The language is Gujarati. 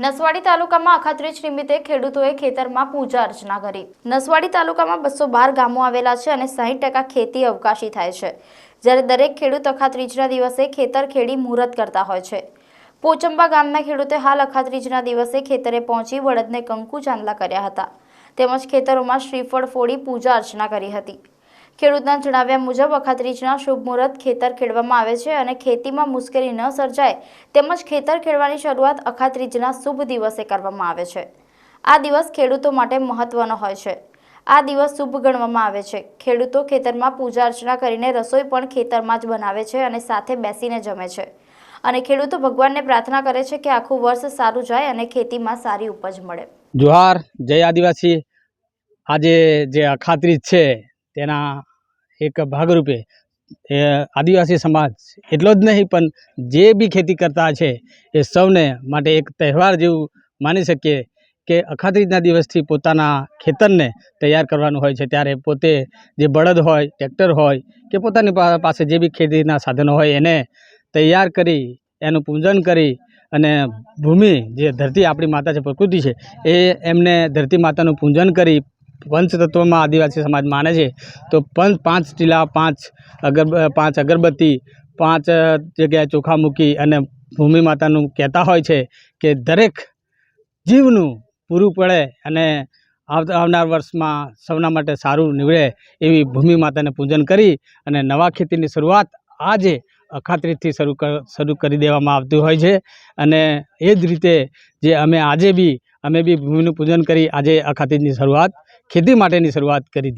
નસવાડી તાલુકામાં અખાત્રીજ નિમિત્તે ખેડૂતોએ ખેતરમાં પૂજા અર્ચના કરી। નસવાડી તાલુકામાં 212 ગામો આવેલા છે અને 60% ખેતી અવકાશી થાય છે, જ્યારે દરેક ખેડૂત અખાત્રીજના દિવસે ખેતર ખેડી મુહૂર્ત કરતા હોય છે। પોચંબા ગામના ખેડૂતે હાલ અખાત્રીજના દિવસે ખેતરે પહોંચી બળદને કંકુ ચાંદલા કર્યા હતા, તેમજ ખેતરોમાં શ્રીફળ ફોડી પૂજા અર્ચના કરી હતી। ખેડૂતના જણાવ્યા મુજબ અખાત્રીજના શુભ મુહૂર્ત ખેતર ખેડવામાં આવે છે અને ખેતીમાં મુશ્કેલી ન સર્જાય તેમજ ખેતર ખેડવાની શરૂઆત અખાત્રીજના શુભ દિવસે કરવામાં આવે છે। આ દિવસ ખેડૂતો માટે મહત્વનો હોય છે। આ દિવસ શુભ ગણવામાં આવે છે। ખેડૂતો ખેતરમાં પૂજા અર્ચના કરીને રસોઈ પણ ખેતરમાં જ બનાવે છે અને સાથે બેસીને જમે છે અને ખેડૂતો ભગવાનને પ્રાર્થના કરે છે કે આખું વર્ષ સારું જાય અને ખેતીમાં સારી ઉપજ મળે। જોહાર, જય આદિવાસી। આજે જે અખાત્રીજ છે તેના એક ભાગરૂપે આદિવાસી સમાજ એટલો જ નહીં પણ જે બી ખેતી કરતા છે એ સૌને માટે એક તહેવાર જેવું માની શકીએ કે અખાત્રીજના દિવસથી પોતાના ખેતરને તૈયાર કરવાનું હોય છે। ત્યારે પોતે જે બળદ હોય, ટ્રેક્ટર હોય કે પોતાની પાસે જે બી ખેતીના સાધનો હોય એને તૈયાર કરી એનું પૂજન કરી અને ભૂમિ જે ધરતી આપણી માતા છે, પ્રકૃતિ છે, એ એમને ધરતી માતાનું પૂજન કરી પંચતત્વમાં આદિવાસી સમાજ માને છે તો પાંચ ટીલા, પાંચ અગરબત્તી, 5 જગ્યાએ ચોખા મૂકી અને ભૂમિ માતાનું કહેતા હોય છે કે દરેક જીવનું પૂરું પડે અને આવનાર વર્ષમાં સૌના માટે સારું નીવડે એવી ભૂમિ માતાને પૂજન કરી અને નવા ખેતીની શરૂઆત આજે અખાત્રીજથી શરૂ કરી દેવામાં આવતી હોય છે। અને એ જ રીતે જે અમે બી ભૂમિનું પૂજન કરી આજે અખાત્રીજની શરૂઆત ખેતી માટેની શરૂઆત કરી।